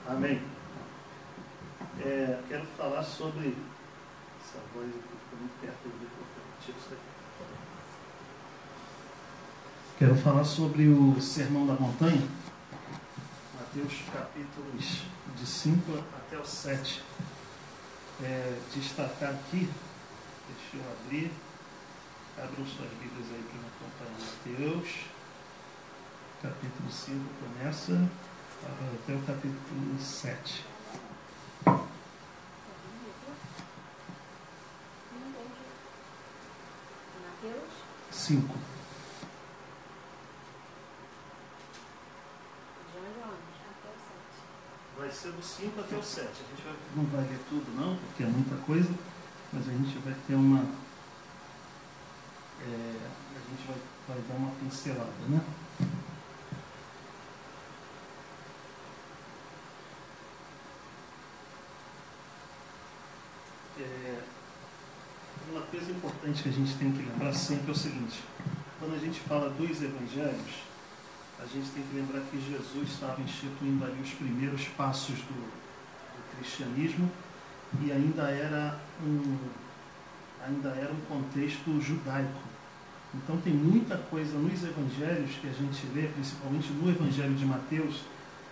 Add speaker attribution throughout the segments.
Speaker 1: Amém. Quero falar sobre essa voz aqui, ficou muito perto do microfone. Tira isso aqui. Quero falar sobre o Sermão da Montanha, Mateus capítulos de 5 até o 7. Destacar aqui, deixa eu abrir, abram suas Bíblias aí para me acompanhar. Mateus, capítulo 5 começa até o capítulo 7.
Speaker 2: Mateus
Speaker 1: 5. Vai ser do 5 até o 7. A gente não vai ler tudo não, porque é muita coisa, mas a gente vai ter uma... a gente vai dar uma pincelada, né? Uma coisa importante que a gente tem que lembrar sempre é o seguinte: quando a gente fala dos evangelhos, a gente tem que lembrar que Jesus estava instituindo ali os primeiros passos do cristianismo e ainda era um contexto judaico. Então tem muita coisa nos evangelhos que a gente lê, principalmente no Evangelho de Mateus.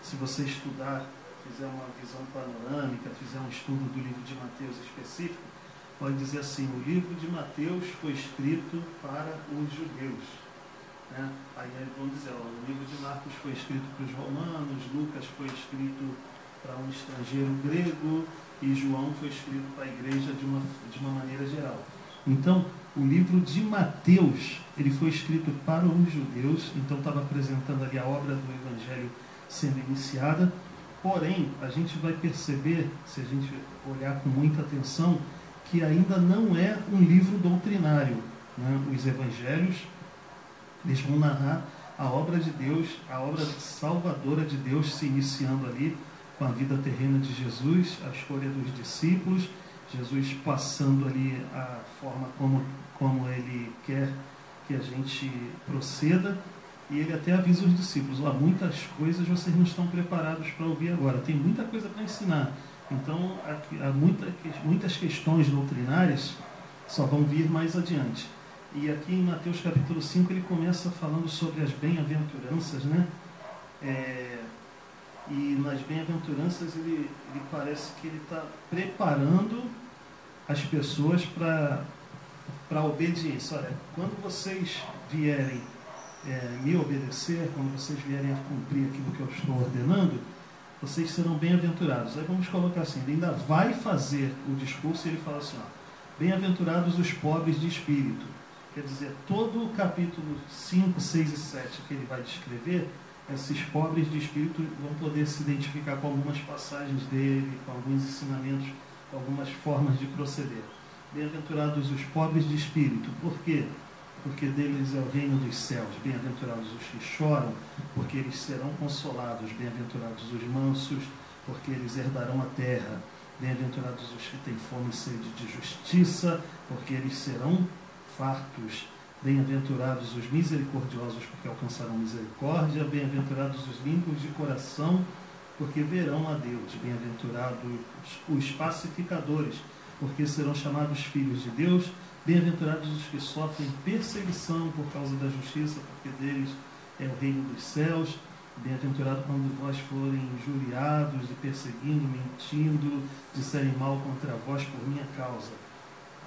Speaker 1: Se você estudar, fizer uma visão panorâmica, fizer um estudo do livro de Mateus específico, pode dizer assim: o livro de Mateus foi escrito para os judeus, né? Aí vamos dizer, o livro de Marcos foi escrito para os romanos, Lucas foi escrito para um estrangeiro grego e João foi escrito para a igreja de uma maneira geral. Então, o livro de Mateus, ele foi escrito para os judeus, então estava apresentando ali a obra do Evangelho sendo iniciada. Porém, a gente vai perceber, se a gente olhar com muita atenção, que ainda não é um livro doutrinário, né? Os evangelhos, eles vão narrar a obra de Deus, a obra salvadora de Deus se iniciando ali com a vida terrena de Jesus, a escolha dos discípulos, Jesus passando ali a forma como ele quer que a gente proceda, e ele até avisa os discípulos: há muitas coisas vocês não estão preparados para ouvir agora, tem muita coisa para ensinar. Então, há muitas questões doutrinárias só vão vir mais adiante. E aqui em Mateus capítulo 5 ele começa falando sobre as bem-aventuranças, né? E nas bem-aventuranças ele parece que ele está preparando as pessoas para a obediência. Olha, quando vocês vierem me obedecer, quando vocês vierem a cumprir aquilo que eu estou ordenando, vocês serão bem-aventurados. Aí vamos colocar assim, ele ainda vai fazer o discurso e ele fala assim: bem-aventurados os pobres de espírito. Quer dizer, todo o capítulo 5, 6 e 7 que ele vai descrever, esses pobres de espírito vão poder se identificar com algumas passagens dele, com alguns ensinamentos, com algumas formas de proceder. Bem-aventurados os pobres de espírito. Por quê? Porque deles é o reino dos céus. Bem-aventurados os que choram, porque eles serão consolados. Bem-aventurados os mansos, porque eles herdarão a terra. Bem-aventurados os que têm fome e sede de justiça, porque eles serão fartos. Bem-aventurados os misericordiosos, porque alcançarão misericórdia. Bem-aventurados os limpos de coração, porque verão a Deus. Bem-aventurados os pacificadores, porque serão chamados filhos de Deus. Bem-aventurados os que sofrem perseguição por causa da justiça, porque deles é o reino dos céus. Bem-aventurado quando vós forem injuriados e perseguindo, mentindo, disserem mal contra vós por minha causa.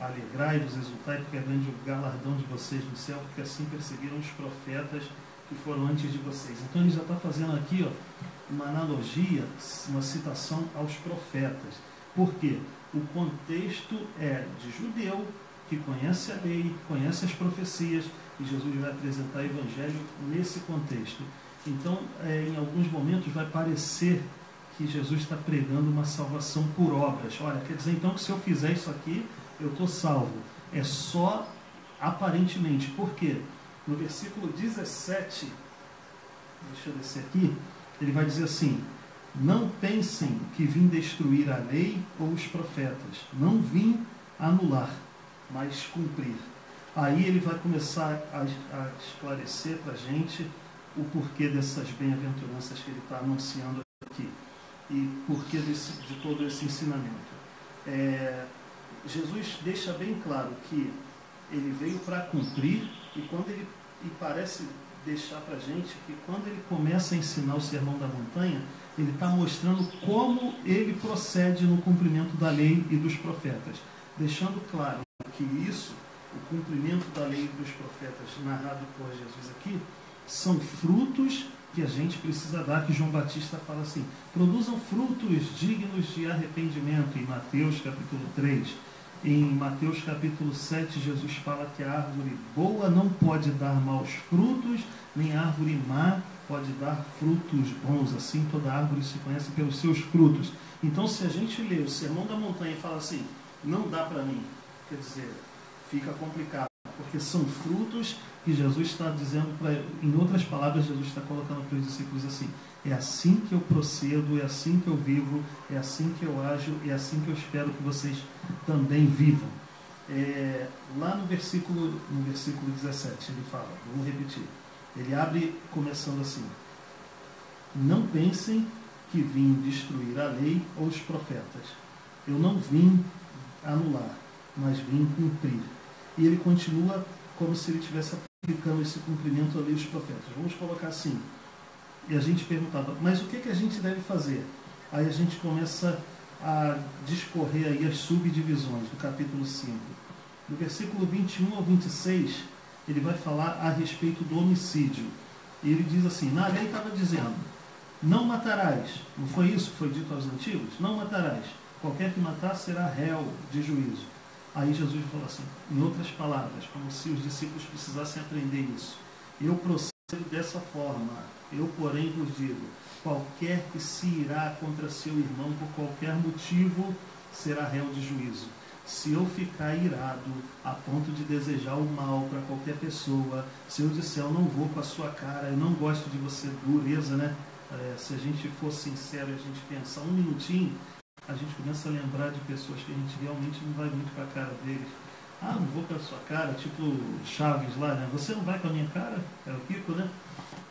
Speaker 1: Alegrai-vos, exultai, porque é grande o galardão de vocês no céu, porque assim perseguiram os profetas que foram antes de vocês. Então ele já está fazendo aqui uma analogia, uma citação aos profetas. Por quê? O contexto é de judeu, que conhece a lei, conhece as profecias, e Jesus vai apresentar o Evangelho nesse contexto. Então, em alguns momentos vai parecer que Jesus está pregando uma salvação por obras. Olha, quer dizer então que se eu fizer isso aqui, eu estou salvo. É só aparentemente. Por quê? No versículo 17, deixa eu descer aqui, ele vai dizer assim: não pensem que vim destruir a lei ou os profetas. Não vim anular, mas cumprir. Aí ele vai começar a esclarecer para a gente o porquê dessas bem-aventuranças que ele está anunciando aqui. e porquê de todo esse ensinamento. Jesus deixa bem claro que ele veio para cumprir, e parece deixar para a gente que quando ele começa a ensinar o Sermão da Montanha, ele está mostrando como ele procede no cumprimento da lei e dos profetas, deixando claro que isso, o cumprimento da lei e dos profetas narrado por Jesus aqui, são frutos que a gente precisa dar, que João Batista fala assim: produzam frutos dignos de arrependimento, em Mateus capítulo 3. Em Mateus capítulo 7, Jesus fala que a árvore boa não pode dar maus frutos, nem a árvore má pode dar frutos bons. Assim, toda árvore se conhece pelos seus frutos. Então, se a gente lê o Sermão da Montanha e fala assim, não dá para mim, quer dizer, fica complicado, porque são frutos que Jesus está dizendo, em outras palavras, Jesus está colocando para os discípulos assim: é assim que eu procedo, é assim que eu vivo, é assim que eu ajo, é assim que eu espero que vocês também vivam. Lá no versículo 17, ele fala, vamos repetir, ele abre começando assim: não pensem que vim destruir a lei ou os profetas. Eu não vim anular, mas vim cumprir. E ele continua como se ele estivesse aplicando esse cumprimento à lei dos profetas. Vamos colocar assim. E a gente perguntava, mas o que a gente deve fazer? Aí a gente começa a discorrer aí as subdivisões do capítulo 5. Do versículo 21 ao 26, ele vai falar a respeito do homicídio. E ele diz assim, na lei estava dizendo, não matarás. Não foi isso que foi dito aos antigos? Não matarás. Qualquer que matar será réu de juízo. Aí Jesus falou assim, em outras palavras, como se os discípulos precisassem aprender isso: eu procedo dessa forma, eu porém vos digo, qualquer que se irá contra seu irmão por qualquer motivo será réu de juízo. Se eu ficar irado a ponto de desejar o mal para qualquer pessoa, se eu disser eu não vou com a sua cara, eu não gosto de você, dureza, né? Se a gente for sincero e a gente pensar um minutinho, a gente começa a lembrar de pessoas que a gente realmente não vai muito com a cara deles. Ah, não vou com a sua cara, tipo Chaves lá, né? Você não vai com a minha cara? É o Kiko, né?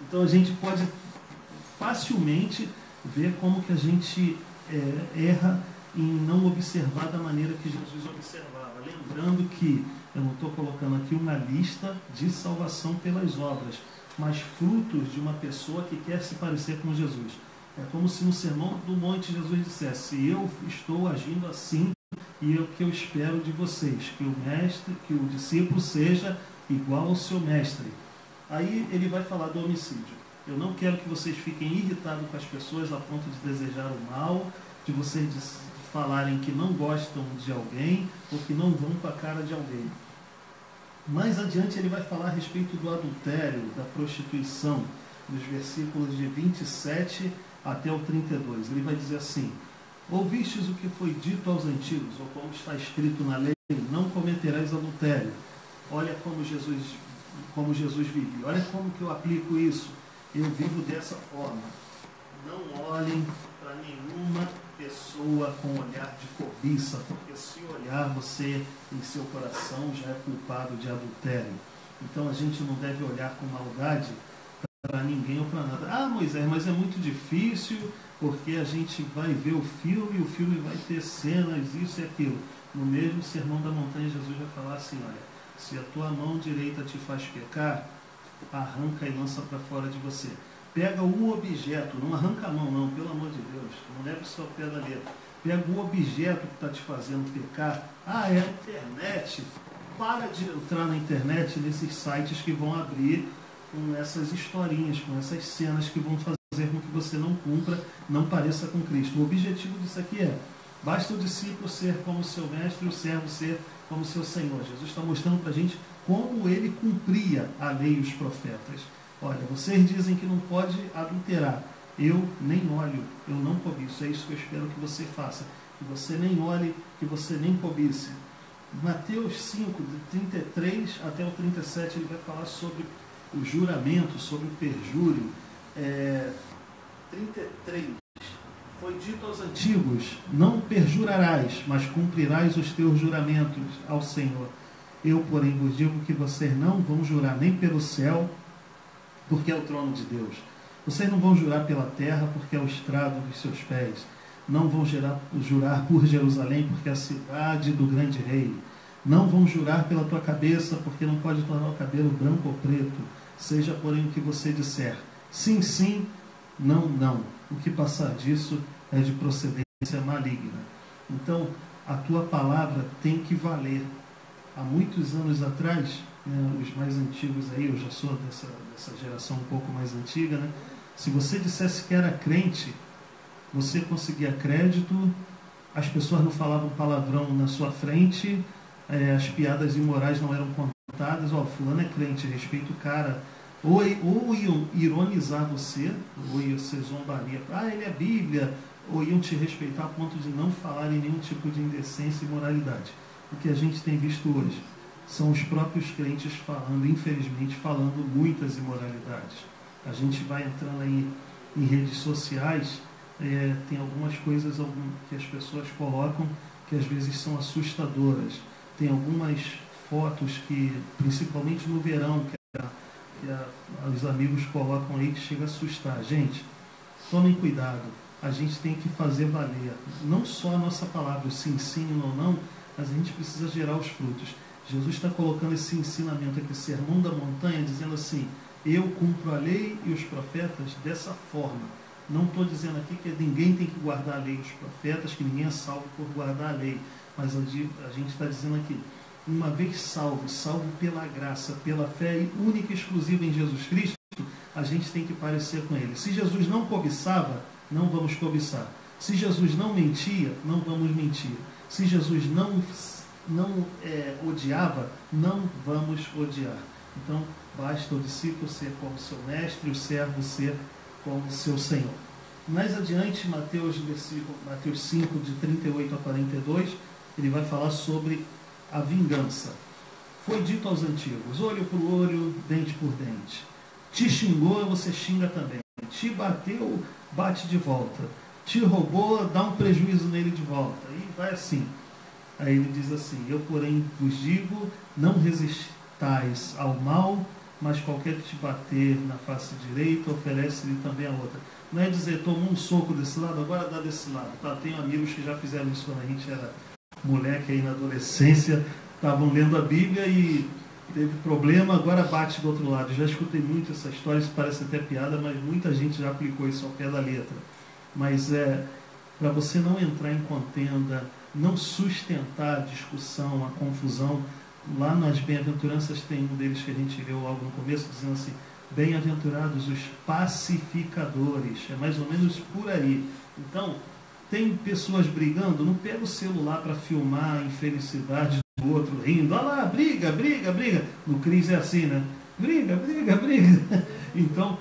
Speaker 1: Então a gente pode facilmente ver como que a gente erra em não observar da maneira que Jesus observava. Lembrando que eu não estou colocando aqui uma lista de salvação pelas obras, mas frutos de uma pessoa que quer se parecer com Jesus. É como se no Sermão do Monte Jesus dissesse: eu estou agindo assim e é o que eu espero de vocês, que o mestre, que o discípulo seja igual ao seu mestre. Aí ele vai falar do homicídio. Eu não quero que vocês fiquem irritados com as pessoas a ponto de desejar o mal, de vocês falarem que não gostam de alguém ou que não vão com a cara de alguém. Mais adiante ele vai falar a respeito do adultério, da prostituição, nos versículos de 27 até o 32. Ele vai dizer assim: ouvistes o que foi dito aos antigos, ou como está escrito na lei, não cometerás adultério. Olha como Jesus vive. Olha como que eu aplico isso. Eu vivo dessa forma. Não olhem para nenhuma pessoa com olhar de cobiça, porque se olhar você em seu coração já é culpado de adultério. Então a gente não deve olhar com maldade para ninguém ou para nada. Ah, Moisés, mas é muito difícil, porque a gente vai ver o filme vai ter cenas, isso e aquilo. No mesmo Sermão da Montanha, Jesus vai falar assim: olha, se a tua mão direita te faz pecar, arranca e lança para fora de você. Pega um objeto, não arranca a mão não, pelo amor de Deus, não leve só o pé da letra. Pega um objeto que está te fazendo pecar. Ah, é a internet. Para de entrar na internet, nesses sites que vão abrir com essas historinhas, com essas cenas que vão fazer com que você não cumpra, não pareça com Cristo. O objetivo disso aqui é: basta o discípulo ser como seu mestre e o servo ser como seu Senhor. Jesus está mostrando para a gente como ele cumpria a lei e os profetas. Olha, vocês dizem que não pode adulterar. Eu nem olho, eu não cobiço. É isso que eu espero que você faça. Que você nem olhe, que você nem cobice. Mateus 5, de 33 até o 37, ele vai falar sobre o juramento, sobre o perjúrio. 33. Foi dito aos antigos: não perjurarás, mas cumprirás os teus juramentos ao Senhor. Eu, porém, vos digo que vocês não vão jurar nem pelo céu, porque é o trono de Deus, Vocês não vão jurar pela terra, porque é o estrado dos seus pés. Não vão jurar por Jerusalém, porque é a cidade do grande rei. Não vão jurar pela tua cabeça, porque não pode tornar o cabelo branco ou preto. Seja, porém, o que você disser. Sim, sim, não, não. O que passar disso é de procedência maligna. Então, a tua palavra tem que valer. Há muitos anos atrás, né, os mais antigos aí, eu já sou dessa geração um pouco mais antiga, né? Se você dissesse que era crente, você conseguia crédito, as pessoas não falavam palavrão na sua frente, as piadas imorais não eram contadas. Fulano é crente, respeita o cara. Ou iam ironizar você, ou iam ser zombaria. Ele é Bíblia. Ou iam te respeitar a ponto de não falar em nenhum tipo de indecência e imoralidade. O que a gente tem visto hoje são os próprios crentes falando, infelizmente, falando muitas imoralidades. A gente vai entrando aí em redes sociais, tem algumas coisas que as pessoas colocam que às vezes são assustadoras. Tem algumas fotos que, principalmente no verão, que os amigos colocam aí, que chega a assustar. Gente, tomem cuidado. A gente tem que fazer valer não só a nossa palavra, se ensinem ou não, mas a gente precisa gerar os frutos. Jesus está colocando esse ensinamento aqui, Sermão da Montanha, dizendo assim: eu cumpro a lei e os profetas dessa forma. Não estou dizendo aqui que ninguém tem que guardar a lei e os profetas, que ninguém é salvo por guardar a lei, mas a gente está dizendo aqui, uma vez salvo pela graça, pela fé única e exclusiva em Jesus Cristo, a gente tem que parecer com Ele. Se Jesus não cobiçava, não vamos cobiçar. Se Jesus não mentia, não vamos mentir. Se Jesus não odiava, não vamos odiar. Então, basta o discípulo ser como seu mestre, o servo ser como seu Senhor. Mais adiante, Mateus 5, de 38 a 42, ele vai falar sobre a vingança. Foi dito aos antigos: olho por olho, dente por dente. Te xingou, você xinga também. Te bateu, bate de volta. Te roubou, dá um prejuízo nele de volta. E vai assim. Aí ele diz assim: eu, porém, vos digo, não resistais ao mal, mas qualquer que te bater na face direita, oferece-lhe também a outra. Não é dizer, tomou um soco desse lado, agora dá desse lado. Tá? Tenho amigos que já fizeram isso quando a gente era moleque aí na adolescência, estavam lendo a Bíblia e teve problema, agora bate do outro lado. Já escutei muito essa história, isso parece até piada, mas muita gente já aplicou isso ao pé da letra. Mas para você não entrar em contenda, não sustentar a discussão, a confusão. Lá nas bem-aventuranças tem um deles que a gente leu logo no começo, dizendo assim: bem-aventurados os pacificadores. É mais ou menos por aí. Então, tem pessoas brigando, não pega o celular para filmar a infelicidade do outro rindo. Olha lá, briga, briga, briga. No Cris é assim, né? Briga, briga, briga. Então,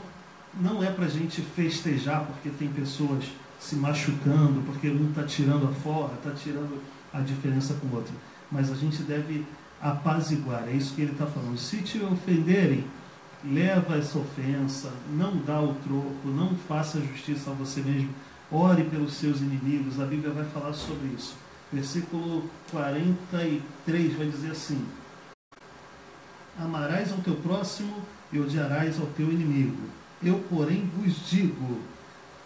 Speaker 1: não é para a gente festejar porque tem pessoas se machucando, porque um está tirando a forra, está tirando a diferença com o outro. Mas a gente deve apaziguar, é isso que ele está falando. Se te ofenderem, leva essa ofensa, não dá o troco, não faça justiça a você mesmo, ore pelos seus inimigos. A Bíblia vai falar sobre isso. Versículo 43 vai dizer assim: amarás ao teu próximo e odiarás ao teu inimigo. Eu, porém, vos digo: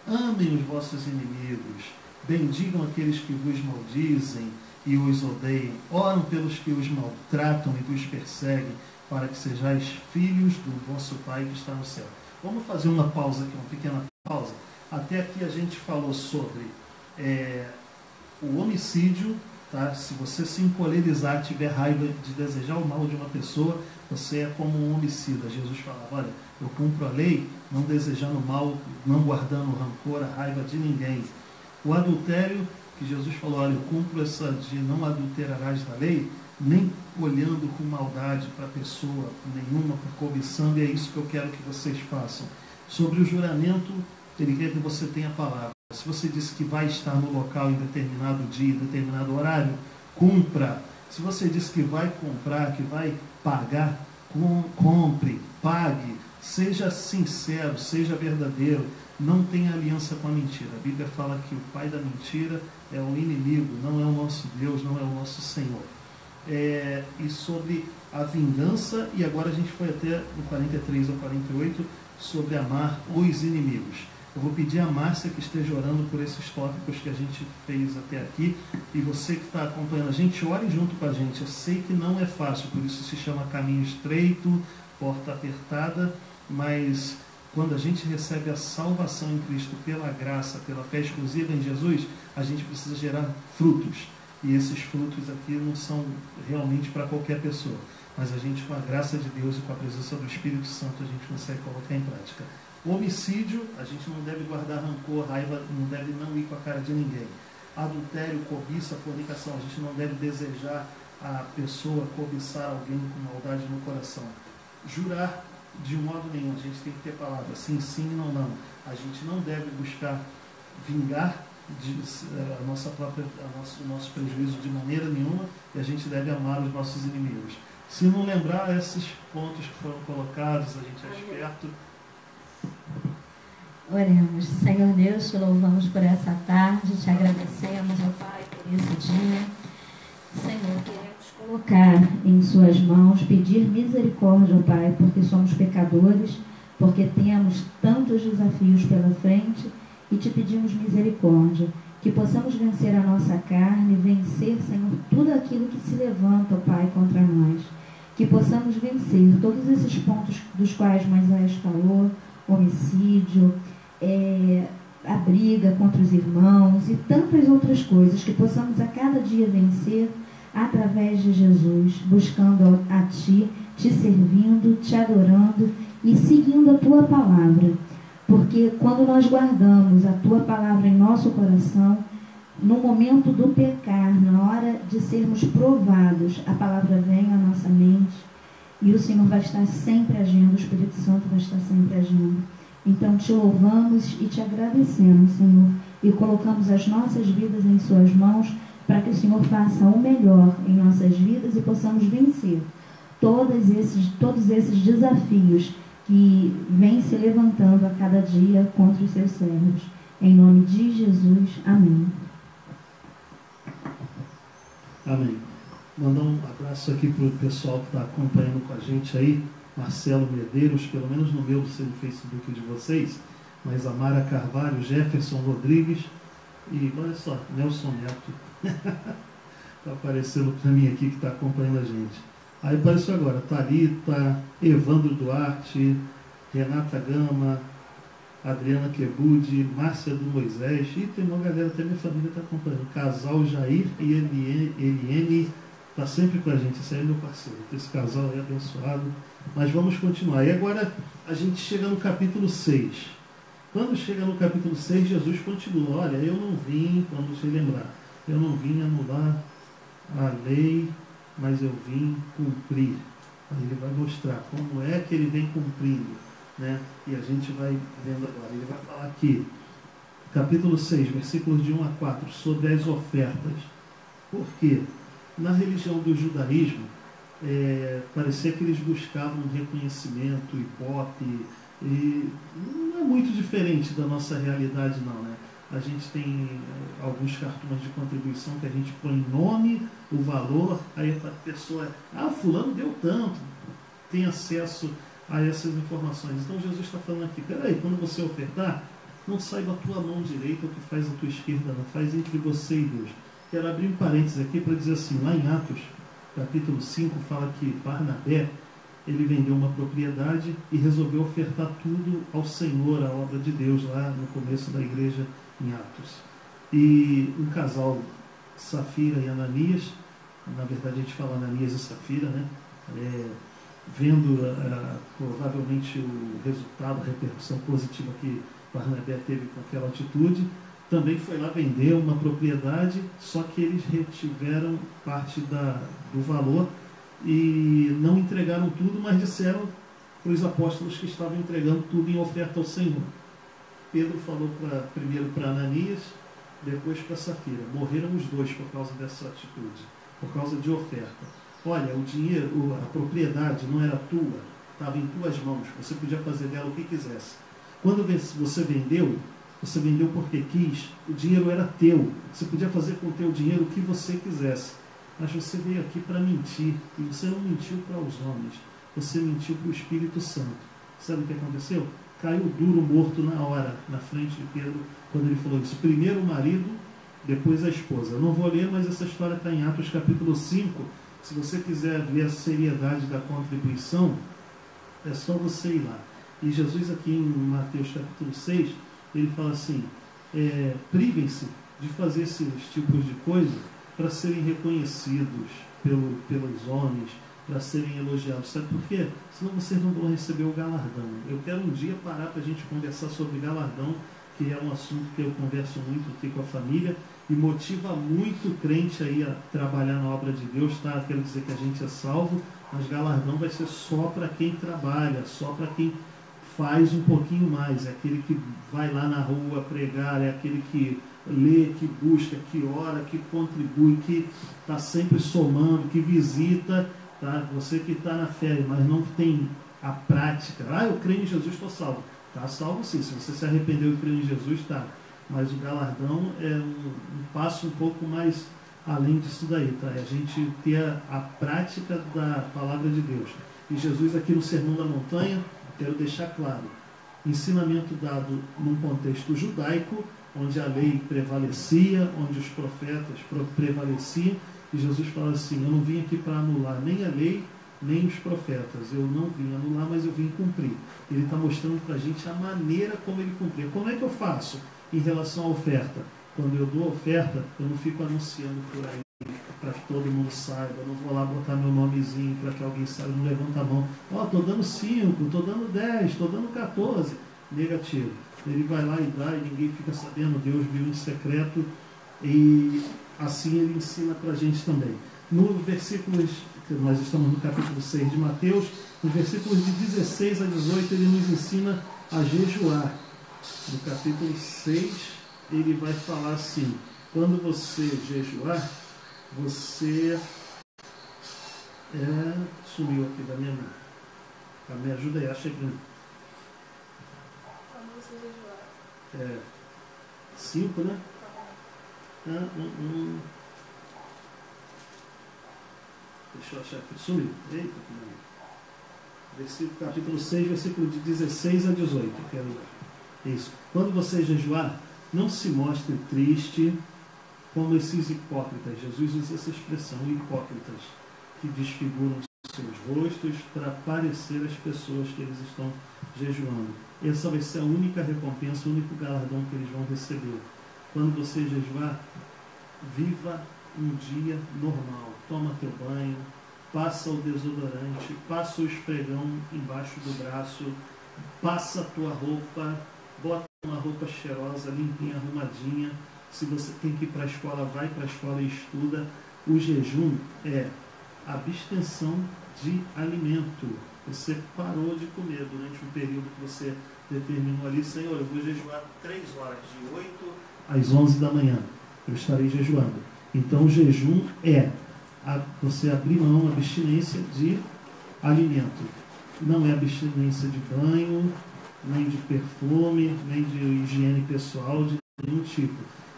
Speaker 1: amem os vossos inimigos, bendigam aqueles que vos maldizem e os odeiem, oram pelos que os maltratam e vos perseguem, para que sejais filhos do vosso Pai que está no céu. Vamos fazer uma pausa aqui, uma pequena pausa. Até aqui a gente falou sobre o homicídio, tá? Se você se encolerizar, tiver raiva de desejar o mal de uma pessoa, você é como um homicida. Jesus falava: olha, eu cumpro a lei, não desejando mal, não guardando rancor, a raiva de ninguém. O adultério, que Jesus falou: olha, eu cumpro essa de não adulterarás da lei, nem olhando com maldade para a pessoa nenhuma, cobiçando, e é isso que eu quero que vocês façam. Sobre o juramento, ele quer que você tenha a palavra. Se você disse que vai estar no local em determinado dia, em determinado horário, cumpra. Se você disse que vai comprar, que vai pagar, compre, pague. Seja sincero, seja verdadeiro. Não tenha aliança com a mentira. A Bíblia fala que o pai da mentira é o inimigo, não é o nosso Deus, não é o nosso Senhor. E sobre a vingança, e agora a gente foi até no 43 ao 48, sobre amar os inimigos. Eu vou pedir a Márcia que esteja orando por esses tópicos que a gente fez até aqui. E você que está acompanhando a gente, ore junto com a gente. Eu sei que não é fácil, por isso se chama caminho estreito, porta apertada, mas quando a gente recebe a salvação em Cristo pela graça, pela fé exclusiva em Jesus, a gente precisa gerar frutos. E esses frutos aqui não são realmente para qualquer pessoa, mas a gente, com a graça de Deus e com a presença do Espírito Santo, a gente consegue colocar em prática. O homicídio, a gente não deve guardar rancor, raiva, não deve não ir com a cara de ninguém. Adultério, cobiça, fornicação, a gente não deve desejar a pessoa, cobiçar alguém com maldade no coração. Jurar, de modo nenhum, a gente tem que ter palavra, sim, sim, não, não. A gente não deve buscar vingar o nosso prejuízo de maneira nenhuma, e a gente deve amar os nossos inimigos. Se não lembrar esses pontos que foram colocados, a gente é esperto.
Speaker 2: Oremos. Senhor Deus, te louvamos por essa tarde, te agradecemos, ó Pai, por esse dia. Senhor, queremos colocar em suas mãos, pedir misericórdia, ó Pai, porque somos pecadores, porque temos tantos desafios pela frente, e te pedimos misericórdia, que possamos vencer a nossa carne, vencer, Senhor, tudo aquilo que se levanta, ó Pai, contra nós. Que possamos vencer todos esses pontos dos quais Moisés falou, homicídio, a briga contra os irmãos e tantas outras coisas, que possamos a cada dia vencer através de Jesus, buscando a Ti, Te servindo, Te adorando e seguindo a Tua palavra. Porque quando nós guardamos a Tua palavra em nosso coração, no momento do pecar, na hora de sermos provados, a palavra vem à nossa mente e o Senhor vai estar sempre agindo, o Espírito Santo vai estar sempre agindo. Então te louvamos e te agradecemos, Senhor, e colocamos as nossas vidas em suas mãos para que o Senhor faça o melhor em nossas vidas e possamos vencer todos esses desafios que vêm se levantando a cada dia contra os seus servos. Em nome de Jesus, amém.
Speaker 1: Amém. Mandar um abraço aqui para o pessoal que está acompanhando com a gente aí. Marcelo Medeiros, pelo menos no meu no Facebook de vocês, mas a Mara Carvalho, Jefferson Rodrigues e, olha só, Nelson Neto. Está aparecendo para mim aqui que está acompanhando a gente. Aí apareceu agora, Thalita, Evandro Duarte, Renata Gama, Adriana Quebude, Márcia do Moisés, e tem uma galera, até minha família está acompanhando. Casal Jair e Eliene está sempre com a gente, esse aí é meu parceiro. Esse casal é abençoado. Mas vamos continuar. E agora a gente chega no capítulo 6. Quando chega no capítulo 6, Jesus continua. Olha, eu não vim, vamos se lembrar, eu não vim anular a lei, mas eu vim cumprir. Aí ele vai mostrar como é que ele vem cumprindo, né? E a gente vai vendo agora. Ele vai falar aqui, capítulo 6, versículos de 1 a 4, sobre as ofertas. Por quê? Na religião do judaísmo, parecia que eles buscavam um reconhecimento, ibope, e não é muito diferente da nossa realidade não, né? A gente tem alguns cartões de contribuição que a gente põe nome, o valor, aí a pessoa, fulano deu tanto, tem acesso a essas informações. Então Jesus está falando aqui, peraí, quando você ofertar, não saiba a tua mão direita o que faz a tua esquerda, não, faz entre você e Deus. Quero abrir um parênteses aqui para dizer assim, lá em Atos, capítulo 5, fala que Barnabé, ele vendeu uma propriedade e resolveu ofertar tudo ao Senhor, a obra de Deus, lá no começo da igreja em Atos. E um casal, Safira e Ananias, na verdade a gente fala Ananias e Safira, né? Vendo provavelmente o resultado, a repercussão positiva que Barnabé teve com aquela atitude, também foi lá vender uma propriedade, só que eles retiveram parte do valor e não entregaram tudo, mas disseram para os apóstolos que estavam entregando tudo em oferta ao Senhor. Pedro falou primeiro para Ananias, depois para Safira. Morreram os dois por causa dessa atitude, por causa de oferta. Olha, o dinheiro, a propriedade não era tua, estava em tuas mãos, você podia fazer dela o que quisesse. Quando você vendeu porque quis, o dinheiro era teu, você podia fazer com o teu dinheiro o que você quisesse. Mas você veio aqui para mentir, e você não mentiu para os homens, você mentiu para o Espírito Santo. Sabe o que aconteceu? caiu duro, morto na hora, na frente de Pedro, quando ele falou isso. Primeiro o marido, depois a esposa. Eu não vou ler, mas essa história está em Atos capítulo 5. Se você quiser ver a seriedade da contribuição, é só você ir lá. E Jesus aqui em Mateus capítulo 6, ele fala assim, privem-se de fazer esses tipos de coisa para serem reconhecidos pelos homens, para serem elogiados. Sabe por quê? Senão vocês não vão receber o galardão. Eu quero um dia parar para a gente conversar sobre galardão, que é um assunto que eu converso muito aqui com a família e motiva muito o crente aí a trabalhar na obra de Deus, tá? Quero dizer que a gente é salvo, mas galardão vai ser só para quem trabalha, só para quem faz um pouquinho mais. É aquele que vai lá na rua pregar, é aquele que lê, que busca, que ora, que contribui, que está sempre somando, que visita, tá? Você que está na fé, mas não tem a prática. Eu creio em Jesus, estou salvo. Está salvo sim, se você se arrependeu e creu em Jesus, está. Mas o galardão é um passo um pouco mais além disso daí, tá? É a gente ter a prática da palavra de Deus. E Jesus aqui no Sermão da Montanha, quero deixar claro, ensinamento dado num contexto judaico, onde a lei prevalecia, onde os profetas prevaleciam, e Jesus fala assim, eu não vim aqui para anular nem a lei, nem os profetas, eu não vim anular, mas eu vim cumprir. Ele está mostrando para a gente a maneira como ele cumprir. Como é que eu faço em relação à oferta? Quando eu dou oferta, eu não fico anunciando por aí para que todo mundo saiba, eu não vou lá botar meu nomezinho para que alguém saiba, não levanta a mão, estou dando 5, estou dando 10, estou dando 14, negativo. Ele vai lá e dá e ninguém fica sabendo, Deus viu em secreto, e assim ele ensina para a gente também. No versículos, nós estamos no capítulo 6 de Mateus, nos versículos de 16 a 18 ele nos ensina a jejuar. No capítulo 6 ele vai falar assim, quando você jejuar, você sumiu aqui da minha mão. Me ajuda aí, chegando.
Speaker 3: Quando você jejuar.
Speaker 1: 5, né? Deixa eu achar aqui. Sumiu. Eita, versículo, capítulo 6, versículo de 16 a 18. Quero ver. Isso. Quando você jejuar, não se mostre triste como esses hipócritas. Jesus usa essa expressão, hipócritas, que desfiguram seus rostos para parecer às pessoas que eles estão jejuando. Essa vai ser a única recompensa, o único galardão que eles vão receber. Quando você jejuar, viva um dia normal. Toma teu banho, passa o desodorante, passa o esfregão embaixo do braço, passa a tua roupa, bota uma roupa cheirosa, limpinha, arrumadinha. Se você tem que ir para a escola, vai para a escola e estuda. O jejum é abstenção de alimento. Você parou de comer durante um período que você determinou ali, Senhor, eu vou jejuar 3 horas, de 8 às 11 da manhã. Eu estarei jejuando. Então o jejum é você abrir mão, abstinência de alimento. Não é abstinência de banho, nem de perfume, nem de higiene pessoal, de nenhum tipo.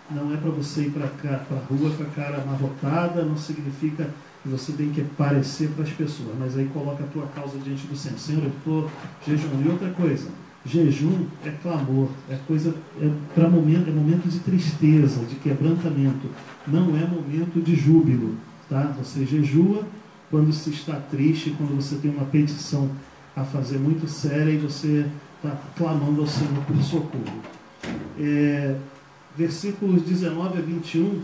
Speaker 1: Não é para você ir para a rua com a cara amarrotada, não significa que você tem que parecer para as pessoas, mas aí coloca a tua causa diante do Senhor. Senhor, eu estou jejuando. E outra coisa, jejum é clamor, é momento de tristeza, de quebrantamento, não é momento de júbilo, tá? Você jejua quando se está triste, quando você tem uma petição a fazer muito séria e você está clamando ao Senhor por socorro. Versículos 19 a 21,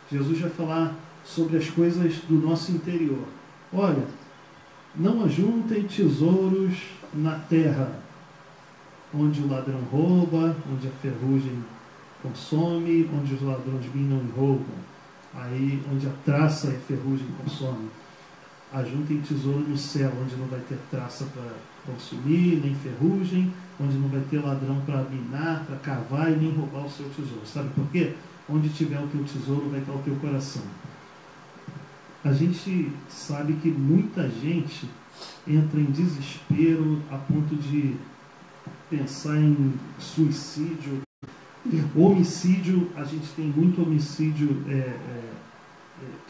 Speaker 1: Jesus vai falar sobre as coisas do nosso interior. Olha, não ajuntem tesouros na terra, onde o ladrão rouba, onde a ferrugem consome, onde os ladrões minam e roubam, aí onde a traça e a ferrugem consomem. Ajuntem tesouro no céu, onde não vai ter traça para consumir, nem ferrugem, onde não vai ter ladrão para minar, para cavar e nem roubar o seu tesouro. Sabe por quê? Onde tiver o teu tesouro vai estar o teu coração. A gente sabe que muita gente entra em desespero a ponto de pensar em suicídio, homicídio. A gente tem muito homicídio,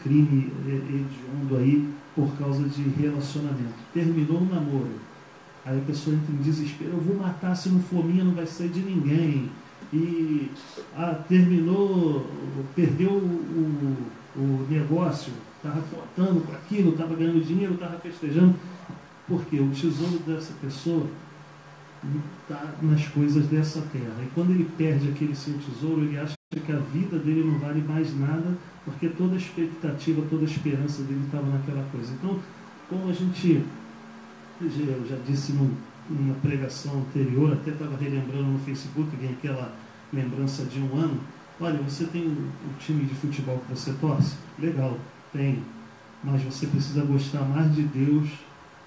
Speaker 1: crime hediondo aí por causa de relacionamento. Terminou o namoro, Aí a pessoa entra em desespero, eu vou matar, se não for minha não vai sair de ninguém. E terminou, perdeu o negócio, estava contando com aquilo, estava ganhando dinheiro, estava festejando. Porque o tesouro dessa pessoa está nas coisas dessa terra. E quando ele perde aquele seu tesouro, ele acha que a vida dele não vale mais nada, porque toda a expectativa, toda a esperança dele estava naquela coisa. Então, como a gente, eu já disse numa pregação anterior, até estava relembrando no Facebook, vem aquela lembrança de um ano, olha, você tem o time de futebol que você torce? Legal, tem, mas você precisa gostar mais de Deus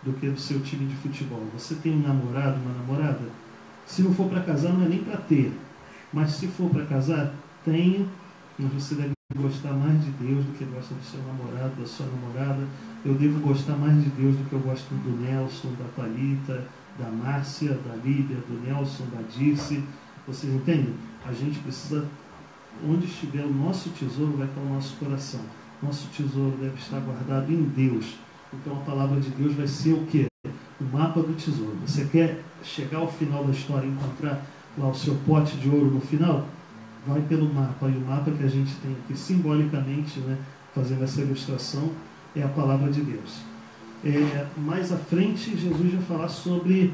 Speaker 1: do que do seu time de futebol. Você tem um namorado, uma namorada? Se não for para casar, não é nem para ter, mas se for para casar, tenha, mas você deve gostar mais de Deus do que gosta do seu namorado, da sua namorada. Eu devo gostar mais de Deus do que eu gosto do Nelson, da Thalita, da Márcia, da Lídia, do Nelson, da Dirce. Vocês entendem? A gente precisa, onde estiver o nosso tesouro, vai estar o nosso coração. Nosso tesouro deve estar guardado em Deus. Então a palavra de Deus vai ser o quê? O mapa do tesouro. Você quer chegar ao final da história e encontrar lá o seu pote de ouro no final? Vai pelo mapa. E o mapa que a gente tem aqui, simbolicamente, né, fazendo essa ilustração, é a palavra de Deus. Mais à frente, Jesus vai falar sobre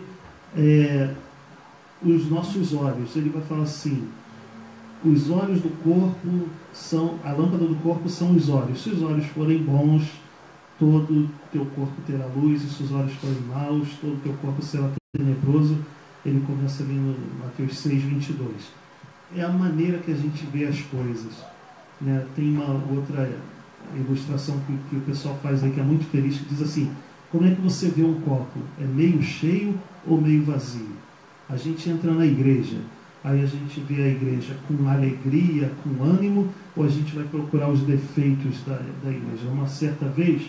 Speaker 1: os nossos olhos. Ele vai falar assim: os olhos do corpo são, a lâmpada do corpo são os olhos. Se os olhos forem bons, todo o teu corpo terá luz, e se os olhos forem maus, todo o teu corpo será tenebroso. Ele começa ali no Mateus 6, 22. É a maneira que a gente vê as coisas, né? Tem uma outra ilustração que o pessoal faz aí, que é muito feliz, que diz assim: como é que você vê um copo? É meio cheio ou meio vazio? A gente entra na igreja, aí a gente vê a igreja com alegria, com ânimo, ou a gente vai procurar os defeitos da igreja? Uma certa vez,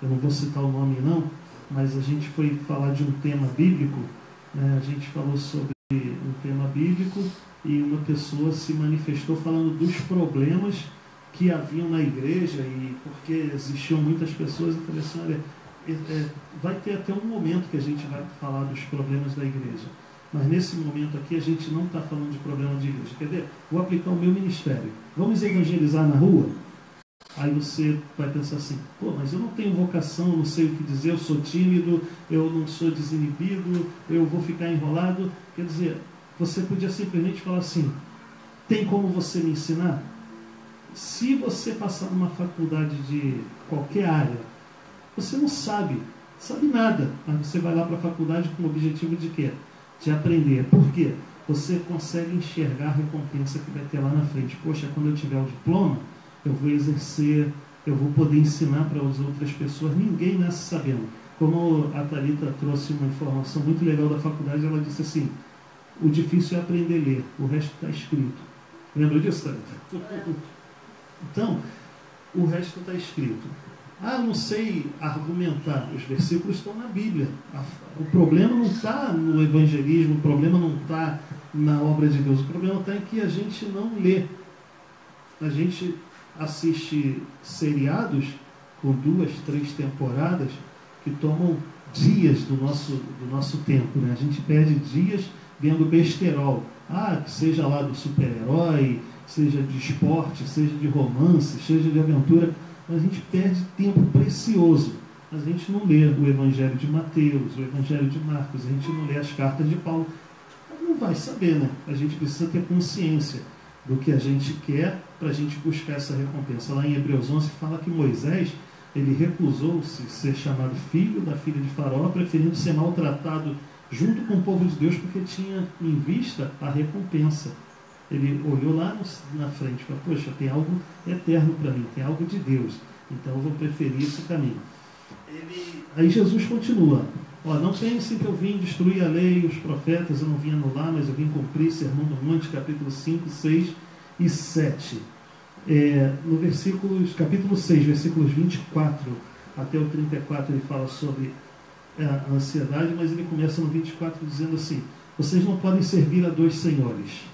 Speaker 1: eu não vou citar o nome não, mas a gente foi falar de um tema bíblico, né? A gente falou sobre um tema bíblico e uma pessoa se manifestou falando dos problemas que haviam na igreja, e porque existiam muitas pessoas. Eu falei assim: olha, vai ter até um momento que a gente vai falar dos problemas da igreja, mas nesse momento aqui a gente não está falando de problema de igreja. Quer ver? Vou aplicar o meu ministério. Vamos evangelizar na rua? Aí você vai pensar assim: pô, mas eu não tenho vocação, eu não sei o que dizer, eu sou tímido, eu não sou desinibido, eu vou ficar enrolado. Quer dizer, você podia simplesmente falar assim: tem como você me ensinar? Se você passar numa faculdade de qualquer área, você não sabe nada, mas você vai lá para a faculdade com o objetivo de quê? De aprender. Por quê? Você consegue enxergar a recompensa que vai ter lá na frente. Poxa, quando eu tiver o diploma, eu vou exercer, eu vou poder ensinar para as outras pessoas. Ninguém nasce sabendo. Como a Thalita trouxe uma informação muito legal da faculdade, ela disse assim: o difícil é aprender a ler, o resto está escrito. Lembra disso, Thalita? Então, o resto está escrito. Não sei argumentar. Os versículos estão na Bíblia. O problema não está no evangelismo, o problema não está na obra de Deus. O problema está em que a gente não lê. A gente assiste seriados com 2, 3 temporadas que tomam dias do nosso tempo, né? A gente perde dias vendo besterol. Que seja lá do super-herói, seja de esporte, seja de romance, seja de aventura. A gente perde tempo precioso. A gente não lê o Evangelho de Mateus, o Evangelho de Marcos, a gente não lê as cartas de Paulo. Não vai saber, né? A gente precisa ter consciência do que a gente quer para a gente buscar essa recompensa. Lá em Hebreus 11 fala que Moisés, ele recusou-se ser chamado filho da filha de Faraó, preferindo ser maltratado junto com o povo de Deus, porque tinha em vista a recompensa. Ele olhou lá na frente e falou: poxa, tem algo eterno para mim, tem algo de Deus, então eu vou preferir esse caminho. Aí Jesus continua: não pensem que eu vim destruir a lei e os profetas, eu não vim anular, mas eu vim cumprir. Sermão do Monte, capítulo 5, 6 e 7. No capítulo 6, versículos 24 até o 34, ele fala sobre a ansiedade, mas ele começa no 24 dizendo assim: vocês não podem servir a 2 senhores.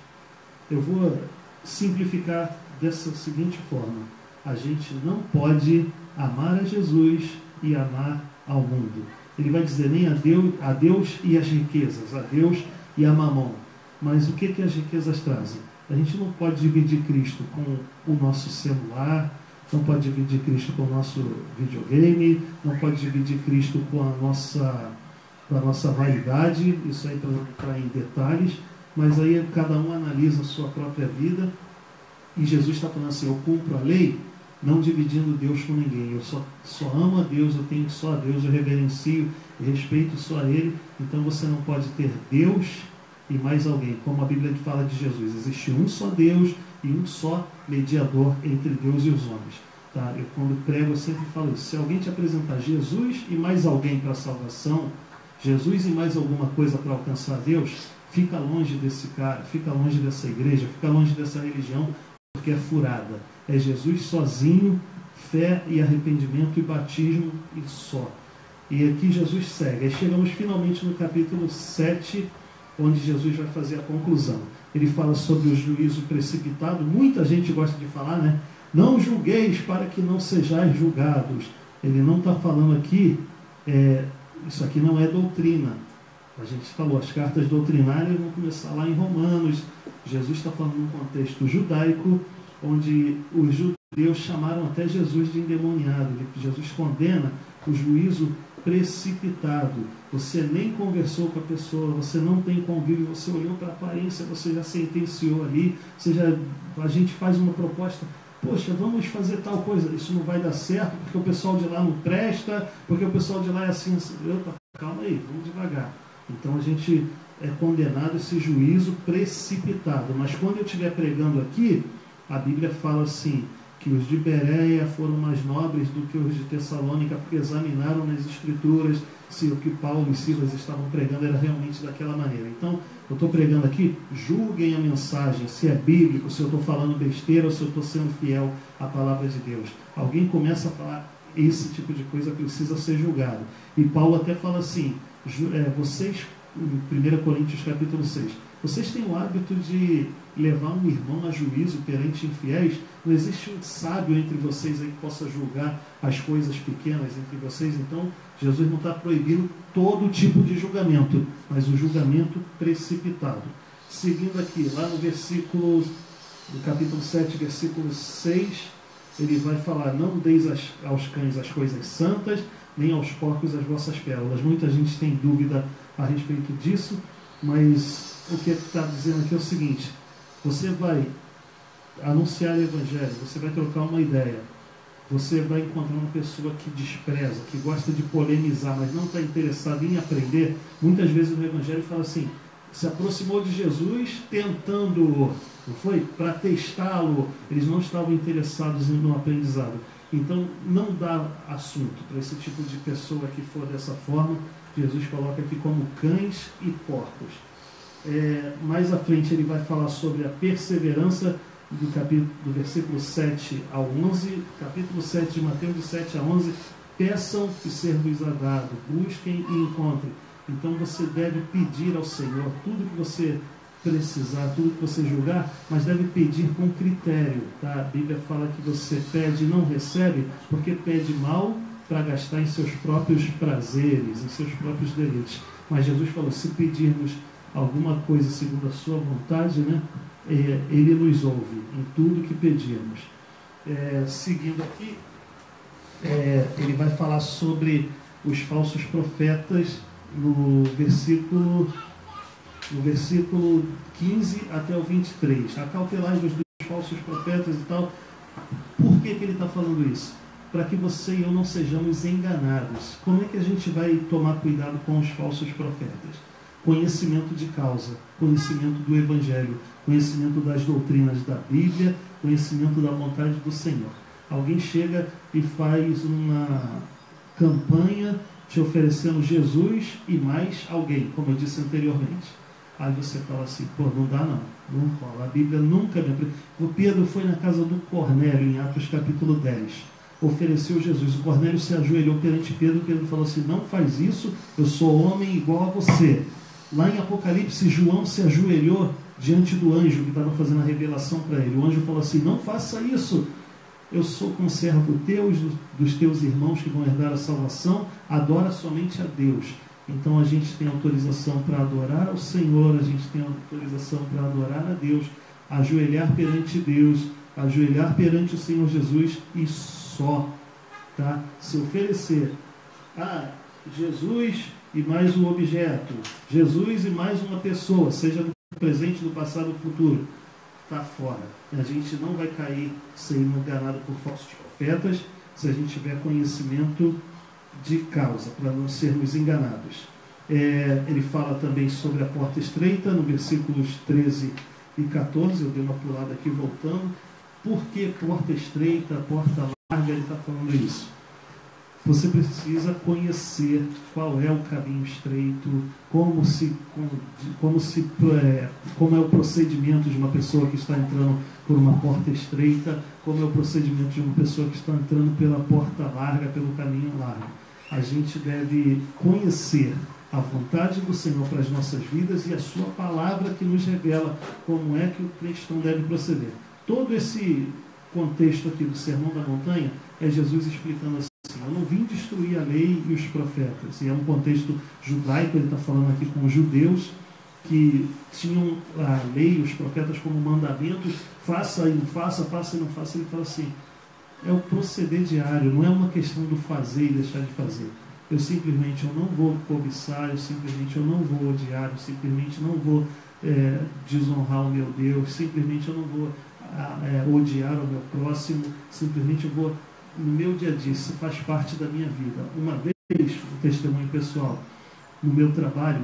Speaker 1: Eu vou simplificar dessa seguinte forma: a gente não pode amar a Jesus e amar ao mundo. Ele vai dizer nem a Deus e as riquezas, a Deus e a mamon. Mas o que as riquezas trazem? A gente não pode dividir Cristo com o nosso celular, não pode dividir Cristo com o nosso videogame, não pode dividir Cristo com a nossa vaidade, isso aí para não entrar em detalhes, mas aí cada um analisa a sua própria vida, e Jesus está falando assim, eu cumpro a lei, não dividindo Deus com ninguém, eu só amo a Deus, eu tenho só a Deus, eu reverencio e respeito só a Ele, então você não pode ter Deus e mais alguém, como a Bíblia fala de Jesus, existe um só Deus e um só mediador entre Deus e os homens. Tá? Eu quando prego eu sempre falo isso, se alguém te apresentar Jesus e mais alguém para a salvação, Jesus e mais alguma coisa para alcançar Deus, fica longe desse cara, fica longe dessa igreja, fica longe dessa religião, porque é furada. É Jesus sozinho, fé e arrependimento e batismo e só. E aqui Jesus segue. Aí chegamos finalmente no capítulo 7, onde Jesus vai fazer a conclusão. Ele fala sobre o juízo precipitado. Muita gente gosta de falar, né? Não julgueis para que não sejais julgados. Ele não está falando aqui, isso aqui não é doutrina. A gente falou, as cartas doutrinárias vão começar lá em Romanos. Jesus está falando num contexto judaico, onde os judeus chamaram até Jesus de endemoniado. Jesus condena o juízo precipitado. Você nem conversou com a pessoa, você não tem convívio, você olhou para a aparência, você já sentenciou ali, a gente faz uma proposta, poxa, vamos fazer tal coisa, isso não vai dar certo, porque o pessoal de lá não presta, porque o pessoal de lá é assim. Opa, calma aí, vamos devagar. Então a gente é condenado a esse juízo precipitado. Mas quando eu estiver pregando aqui, a Bíblia fala assim, que os de Bereia foram mais nobres do que os de Tessalônica, porque examinaram nas Escrituras se o que Paulo e Silas estavam pregando era realmente daquela maneira. Então, eu estou pregando aqui, julguem a mensagem, se é bíblico, se eu estou falando besteira ou se eu estou sendo fiel à palavra de Deus. Alguém começa a falar, esse tipo de coisa precisa ser julgado. E Paulo até fala assim, vocês, em 1 Coríntios capítulo 6, vocês têm o hábito de levar um irmão a juízo perante infiéis? Não existe um sábio entre vocês aí que possa julgar as coisas pequenas entre vocês? Então, Jesus não está proibindo todo tipo de julgamento, mas o julgamento precipitado. Seguindo aqui, lá no versículo, do capítulo 7, versículo 6, ele vai falar, não deis aos cães as coisas santas, nem aos porcos as vossas pérolas. Muita gente tem dúvida a respeito disso, mas o que está dizendo aqui é o seguinte, você vai anunciar o Evangelho, você vai trocar uma ideia, você vai encontrar uma pessoa que despreza, que gosta de polemizar, mas não está interessado em aprender. Muitas vezes no Evangelho fala assim, se aproximou de Jesus tentando, não foi? Para testá-lo, eles não estavam interessados no aprendizado. Então não dá assunto para esse tipo de pessoa que for dessa forma. Jesus coloca aqui como cães e porcos. Mais à frente ele vai falar sobre a perseverança do versículo 7 ao 11, capítulo 7 de Mateus, de 7 a 11, peçam e ser-vos-á dado, busquem e encontrem. Então você deve pedir ao Senhor tudo que você precisar, tudo que você julgar, mas deve pedir com critério. Tá? A Bíblia fala que você pede e não recebe, porque pede mal para gastar em seus próprios prazeres, em seus próprios deleites. Mas Jesus falou, se pedirmos alguma coisa segundo a sua vontade, né, Ele nos ouve em tudo que pedirmos. Seguindo aqui, ele vai falar sobre os falsos profetas no versículo 15 até o 23. Acautelai-vos dos falsos profetas e tal. Por que ele está falando isso? Para que você e eu não sejamos enganados. Como é que a gente vai tomar cuidado com os falsos profetas? Conhecimento de causa, conhecimento do Evangelho, conhecimento das doutrinas da Bíblia, conhecimento da vontade do Senhor. Alguém chega e faz uma campanha te oferecendo Jesus e mais alguém, como eu disse anteriormente. Aí você fala assim, pô, não dá não rola. A Bíblia nunca me... O Pedro foi na casa do Cornélio, em Atos capítulo 10. Ofereceu Jesus. O Cornélio se ajoelhou perante Pedro. Pedro falou assim, não faz isso, eu sou homem igual a você. Lá em Apocalipse, João se ajoelhou diante do anjo que estava fazendo a revelação para ele. O anjo falou assim, não faça isso. eu sou conservo teu, dos teus irmãos que vão herdar a salvação, adora somente a Deus. Então a gente tem autorização para adorar ao Senhor, a gente tem autorização para adorar a Deus, ajoelhar perante Deus, ajoelhar perante o Senhor Jesus e só, tá? Se oferecer a Jesus e mais um objeto, Jesus e mais uma pessoa, seja no presente, no passado ou no futuro, está fora. A gente não vai cair sendo enganado por falsos profetas se a gente tiver conhecimento de causa, para não sermos enganados. Ele fala também sobre a porta estreita, no versículos 13 e 14, eu dei uma pulada aqui voltando. Por que porta estreita, porta larga? Ele está falando isso. Você precisa conhecer qual é o caminho estreito, como é o procedimento de uma pessoa que está entrando por uma porta estreita, como é o procedimento de uma pessoa que está entrando pela porta larga, pelo caminho largo. A gente deve conhecer a vontade do Senhor para as nossas vidas e a sua palavra que nos revela como é que o cristão deve proceder. Todo esse contexto aqui do Sermão da Montanha é Jesus explicando assim: eu não vim destruir a lei e os profetas. E é um contexto judaico, ele está falando aqui com os judeus que tinham a lei e os profetas como mandamentos: faça e não faça, faça e não faça. Ele fala assim: é o proceder diário, não é uma questão do fazer e deixar de fazer. Eu simplesmente não vou cobiçar, eu simplesmente não vou odiar, eu simplesmente não vou desonrar o meu Deus, simplesmente eu não vou odiar o meu próximo, simplesmente eu vou, no meu dia a dia, isso faz parte da minha vida. Uma vez, um testemunho pessoal, no meu trabalho,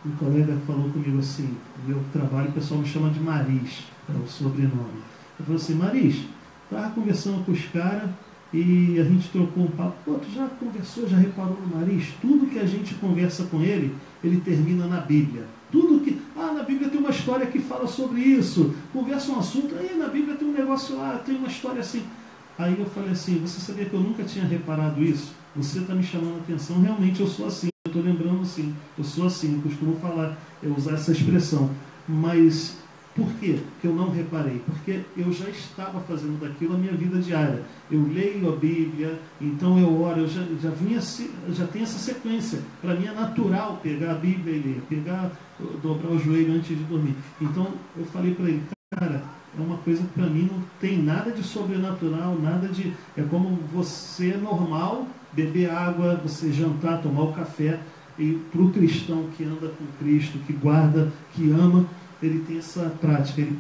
Speaker 1: um colega falou comigo assim: no meu trabalho o pessoal me chama de Maris, é o sobrenome. Eu falei assim: Maris, estava conversando com os caras e a gente trocou um papo. Pô, tu já conversou, já reparou no Maris? Tudo que a gente conversa com ele, ele termina na Bíblia. Tudo que... na Bíblia tem uma história que fala sobre isso. Conversa um assunto, aí na Bíblia tem um negócio lá, tem uma história assim. Aí eu falei assim: você sabia que eu nunca tinha reparado isso? Você está me chamando a atenção, realmente eu sou assim. Eu estou lembrando assim, eu sou assim, eu costumo falar, usar essa expressão. Mas... por quê que eu não reparei? Porque eu já estava fazendo daquilo a minha vida diária. Eu leio a Bíblia, então eu oro, eu já tenho essa sequência. Para mim é natural pegar a Bíblia e ler, dobrar o joelho antes de dormir. Então eu falei para ele: cara, é uma coisa que para mim não tem nada de sobrenatural, nada de... é como você normal, beber água, você jantar, tomar o café. E para o cristão que anda com Cristo, que guarda, que ama, ele tem essa prática, ele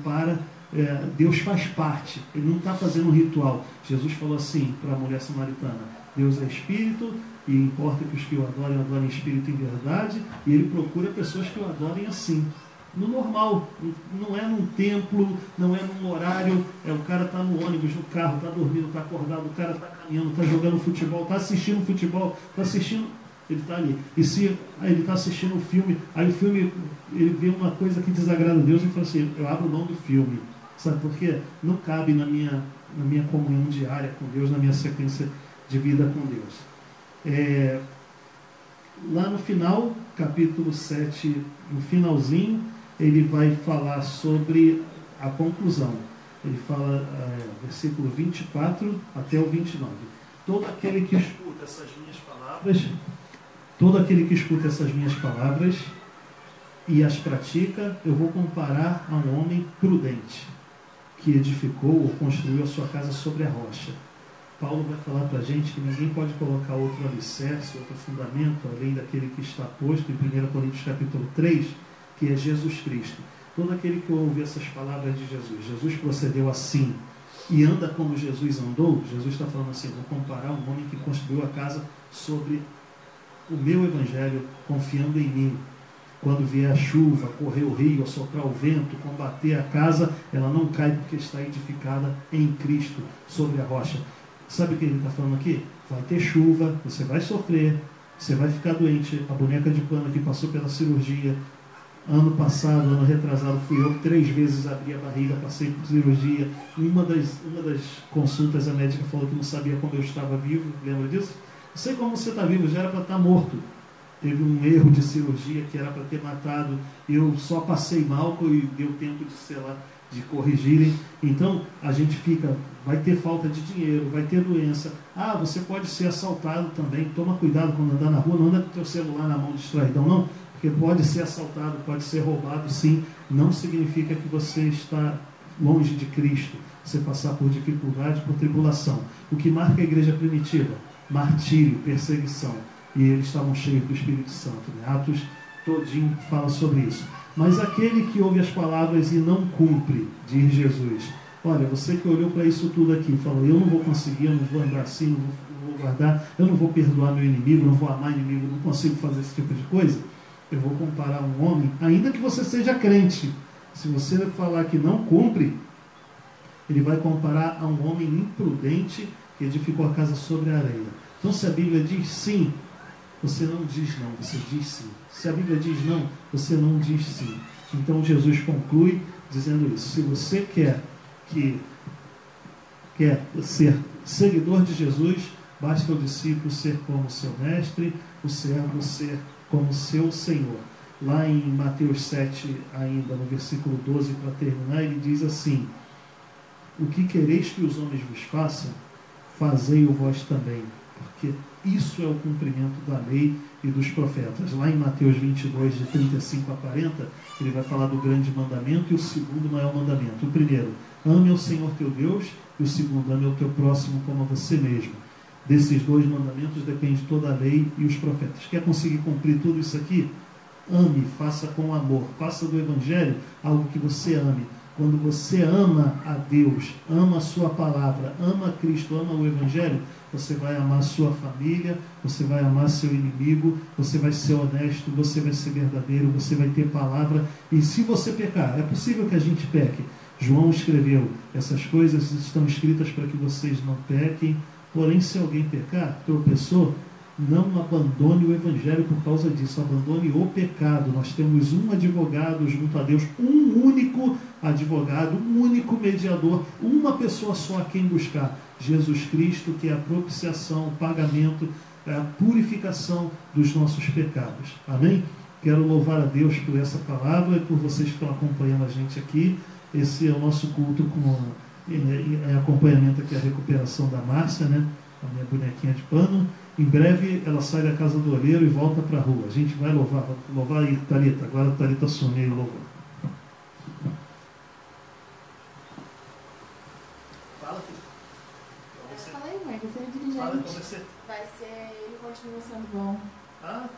Speaker 1: Deus faz parte, ele não está fazendo um ritual. Jesus falou assim para a mulher samaritana: Deus é espírito e importa que os que o adorem em espírito e em verdade, e ele procura pessoas que o adorem assim, no normal, não é num templo, não é num horário, o cara está no ônibus, no carro, está dormindo, está acordado, o cara está caminhando, está jogando futebol, está assistindo futebol, está assistindo... ele está ali. E se ele está assistindo um filme, aí o filme, ele vê uma coisa que desagrada a Deus e fala assim: eu abro mão do filme. Sabe por quê? Não cabe na minha comunhão diária com Deus, na minha sequência de vida com Deus. Lá no final, capítulo 7, no finalzinho, ele vai falar sobre a conclusão. Ele fala, versículo 24 até o 29. Todo aquele que escuta essas minhas palavras e as pratica, eu vou comparar a um homem prudente, que edificou ou construiu a sua casa sobre a rocha. Paulo vai falar para a gente que ninguém pode colocar outro alicerce, outro fundamento, além daquele que está posto em 1 Coríntios capítulo 3, que é Jesus Cristo. Todo aquele que ouve essas palavras de Jesus procedeu assim, e anda como Jesus andou. Jesus está falando assim: vou comparar um homem que construiu a casa sobre o meu evangelho, confiando em mim. Quando vier a chuva, correr o rio, assoprar o vento, combater a casa, ela não cai porque está edificada em Cristo, sobre a rocha. Sabe o que ele está falando aqui? Vai ter chuva, você vai sofrer, você vai ficar doente. A boneca de pano que passou pela cirurgia, ano passado, ano retrasado, fui eu 3 vezes abri a barriga, passei por cirurgia. Uma das consultas, a médica falou que não sabia como eu estava vivo. Lembra disso? Não sei como você está vivo, já era para estar morto. Teve um erro de cirurgia que era para ter matado. Eu só passei mal e deu tempo de corrigirem. Então a gente vai ter falta de dinheiro, vai ter doença. Você pode ser assaltado também. Toma cuidado quando andar na rua, não anda com o teu celular na mão distraidão, não, porque pode ser assaltado, pode ser roubado, sim. Não significa que você está longe de Cristo, você passar por dificuldade, por tribulação. O que marca a igreja primitiva? Martírio, perseguição. E eles estavam cheios do Espírito Santo, né? Atos todinho fala sobre isso. Mas aquele que ouve as palavras e não cumpre, diz Jesus. Olha, você que olhou para isso tudo aqui, falou, eu não vou conseguir, eu não vou andar assim, não vou guardar, eu não vou perdoar meu inimigo, não vou amar inimigo, não consigo fazer esse tipo de coisa. Eu vou comparar um homem, ainda que você seja crente, se você falar que não cumpre, ele vai comparar a um homem imprudente que edificou a casa sobre a areia. Então, se a Bíblia diz sim, você não diz não, você diz sim. Se a Bíblia diz não, você não diz sim. Então, Jesus conclui dizendo isso. Se você quer ser seguidor de Jesus, basta o discípulo ser como seu mestre, o servo ser como seu Senhor. Lá em Mateus 7, ainda no versículo 12, para terminar, ele diz assim: o que quereis que os homens vos façam, fazei-o vós também, porque isso é o cumprimento da lei e dos profetas. Lá em Mateus 22, de 35 a 40, ele vai falar do grande mandamento e o segundo maior mandamento. O primeiro, ame ao Senhor teu Deus, e o segundo, ame ao teu próximo como a você mesmo. Desses dois mandamentos depende toda a lei e os profetas. Quer conseguir cumprir tudo isso aqui? Ame, faça com amor, faça do Evangelho algo que você ame. Quando você ama a Deus, ama a sua palavra, ama a Cristo, ama o Evangelho, você vai amar a sua família, você vai amar seu inimigo, você vai ser honesto, você vai ser verdadeiro, você vai ter palavra. E se você pecar, é possível que a gente peque. João escreveu, essas coisas estão escritas para que vocês não pequem. Porém, se alguém pecar, tropeçou, não abandone o Evangelho por causa disso, abandone o pecado. Nós temos um advogado junto a Deus, um único advogado, um único mediador, uma pessoa só a quem buscar: Jesus Cristo, que é a propiciação, o pagamento, a purificação dos nossos pecados. Amém? Quero louvar a Deus por essa palavra e por vocês que estão acompanhando a gente aqui. Esse é o nosso culto com acompanhamento aqui, a recuperação da Márcia, né? A minha bonequinha de pano. Em breve ela sai da casa do olheiro e volta para a rua. A gente vai louvar aí, Thalita. Agora a Thalita assumiu o louvor. Fala, filho.
Speaker 3: Fala aí, mãe, você é dirigente.
Speaker 1: Fala com você.
Speaker 3: Vai ser, ele continua sendo bom.
Speaker 1: Tá.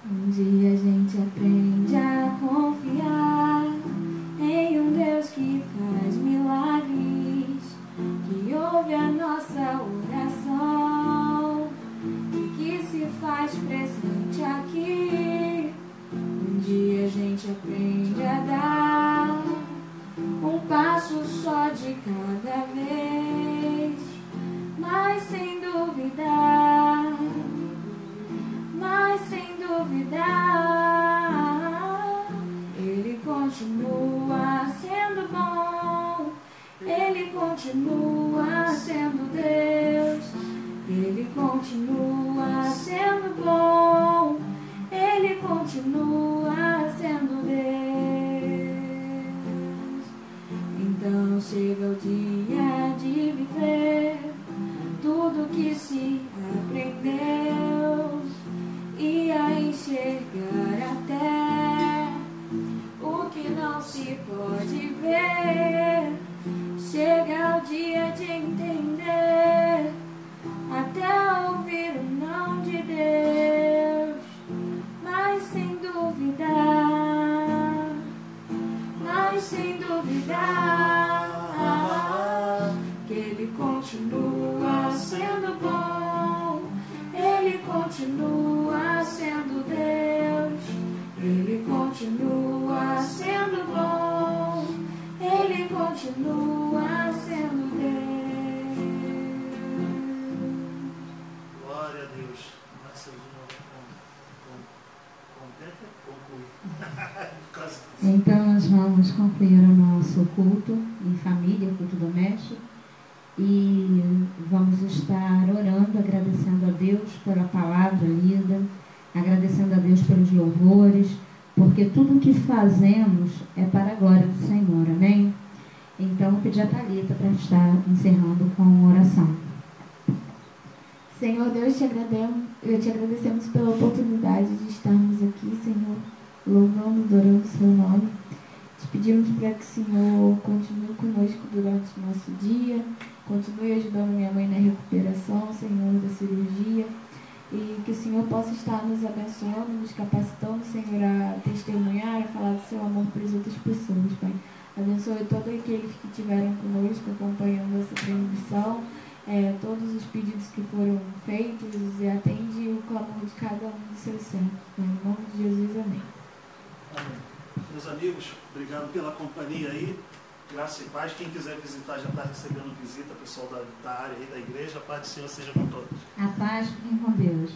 Speaker 2: Um dia a gente aprende a confiar em um Deus que faz milagres, que ouve a nossa oração e que se faz presente aqui. Um dia a gente aprende a dar um passo só de cada vez, mas sem duvidar, Ele continua sendo bom, Ele continua sendo Deus, Ele continua sendo bom, Ele continua sendo Deus. Então chega o dia de viver tudo que se aprendeu e a enxergar até o que não se pode ver. Chega o dia de entender, até ouvir o não de Deus, mas sem duvidar, que Ele continua sendo bom, Ele continua sendo Deus, Ele continua sendo bom, Ele continua sendo Deus.
Speaker 1: Glória a Deus.
Speaker 2: Então nós vamos concluir o nosso culto em família, culto doméstico, e vamos estar orando orando, agradecendo a Deus pela palavra lida, agradecendo a Deus pelos louvores, porque tudo o que fazemos é para a glória do Senhor, amém? Então, eu pedi a Thalita para estar encerrando com oração.
Speaker 3: Senhor Deus, te agradecemos pela oportunidade de estarmos aqui, Senhor, louvando, adorando o seu nome. Te pedimos para que o Senhor continue conosco durante o nosso dia, continue ajudando minha mãe na recuperação, Senhor, da cirurgia, e que o Senhor possa estar nos abençoando, nos capacitando, Senhor, a testemunhar, a falar do seu amor para as outras pessoas, Pai. Abençoe todos aqueles que estiveram conosco acompanhando essa transmissão, todos os pedidos que foram feitos, e atende o clamor de cada um dos seus servos. Em nome de Jesus, amém.
Speaker 1: Amém. Meus amigos, obrigado pela companhia aí. Graça e paz. Quem quiser visitar já está recebendo visita, pessoal da área aí da igreja. A paz do Senhor seja com todos.
Speaker 2: A paz, fiquem com Deus.